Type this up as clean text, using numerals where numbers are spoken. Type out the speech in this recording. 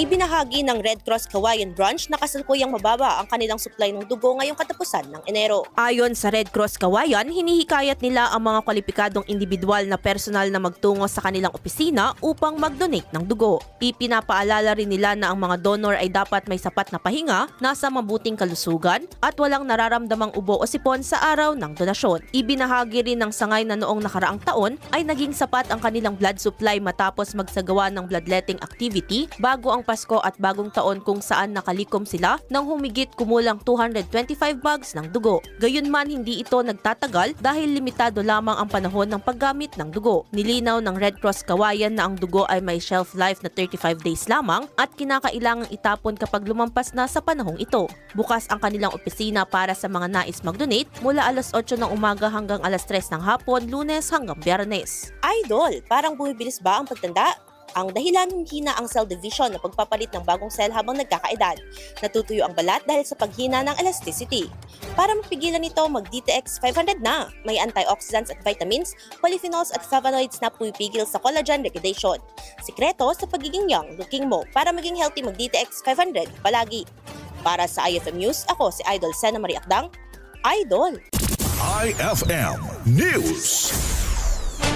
Ibinahagi ng Red Cross Kawayan Branch na kasalukuyang mababa ang kanilang supply ng dugo ngayong katapusan ng Enero. Ayon sa Red Cross Kawayan, hinihikayat nila ang mga kwalipikadong individual na personal na magtungo sa kanilang opisina upang mag-donate ng dugo. Ipinapaalala rin nila na ang mga donor ay dapat may sapat na pahinga, nasa mabuting kalusugan, at walang nararamdamang ubo o sipon sa araw ng donasyon. Ibinahagi rin ng sangay na noong nakaraang taon ay naging sapat ang kanilang blood supply matapos magsagawa ng bloodletting activity bago ang Pasko at Bagong Taon kung saan nakalikom sila ng humigit kumulang 225 bags ng dugo. Gayunman hindi ito nagtatagal dahil limitado lamang ang panahon ng paggamit ng dugo. Nilinaw ng Red Cross Kawayan na ang dugo ay may shelf life na 35 days lamang at kinakailangang itapon kapag lumampas na sa panahong ito. Bukas ang kanilang opisina para sa mga nais mag-donate mula alas 8 ng umaga hanggang alas 3 ng hapon, Lunes hanggang Biyernes. Idol, parang bumibilis ba ang pagtanda? Ang dahilan, hina ang cell division na pagpapalit ng bagong cell habang nagkakaedad. Natutuyo ang balat dahil sa paghina ng elasticity. Para mapigilan ito, mag-DTX 500 na. May antioxidants at vitamins, polyphenols at flavonoids na pumipigil sa collagen degradation. Sikreto sa pagiging young looking mo. Para maging healthy, mag-DTX 500 palagi. Para sa IFM News, ako si Idol Sena Marie Akdang. Idol! IFM News.